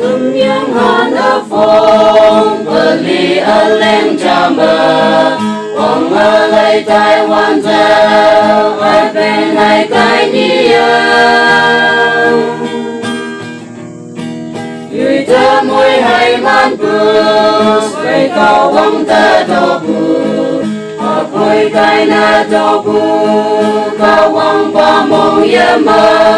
từng những hòn ở phong bờ lì ở lên cha mơ hoàng ở lấy tai hoàn gieo ở bên hai cái nhiều người ta môi hay man bờ về cao vắng ta cho bờ ở cuối cái na cho bờ cao vắng ba mong yếm mơ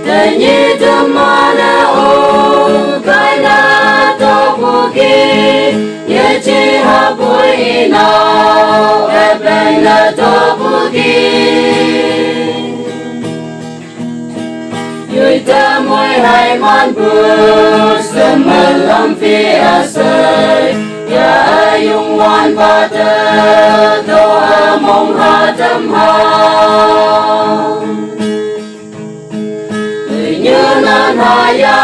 để như tâm na ô cái na cho bờ kia ye chi ha bụi nào em bên na cho bờ kia người ta môi hai man bờ sớm mơ lâm phía sơi ya yung wan ba ta do mong ha tâm ha như nan ha ya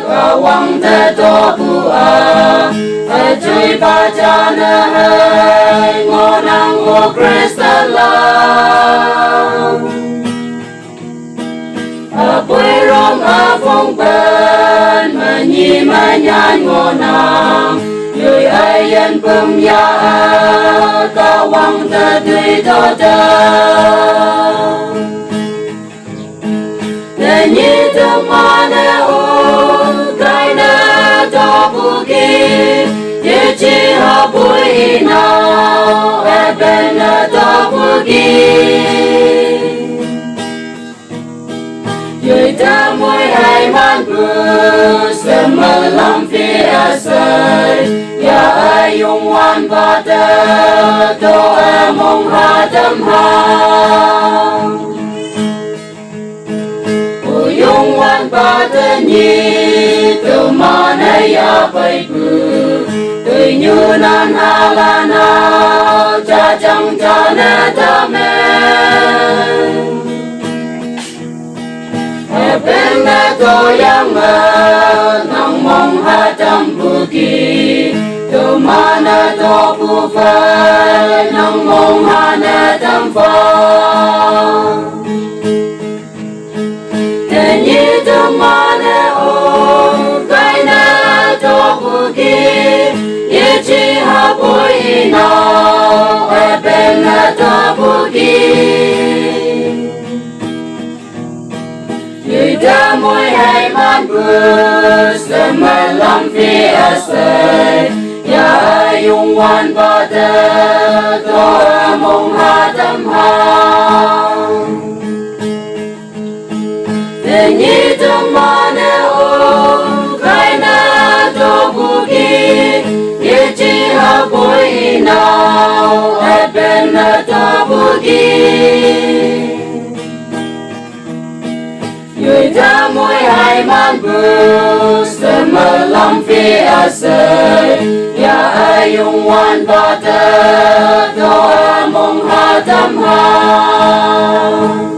ka wang ta to bu a chơi ba cha na hai ngo nang ngo kristalla bơi rong phong bên mà nhì mà nhàn ngô nàng người ai yên bơm ya ta wang ta tươi to ta để nhì tâm na ô cái na to bu kia ye chi ha bụi nào em bên na to bu kia người ta môi hai man bờ sớm mơ lâm phía sơi ya yung wan ba ta do mong ha tâm ha yung wan ba ta nhi từ mà nay ya bay bờ từ như nan ha la na cha chẳng cha na ta men bên na to yang mơ nang mong ha trăm bu ki to ma na to bu phai nang mong ha na trăm pha để như tâm na ô cái na to bu ki ye chi ha bụi nào bên na to bu ki người ta môi hai man bờ sớm mơ lâm phía sơi ya yung wan ba ta do mong ha tâm ha để như tâm na ô cái na to bu kia ye chi ha bụi nào em bên na to bu kia người ta môi hai man bờ sớm mơ lâm phía sơi ya yung wan ba ta do mong ha tâm ha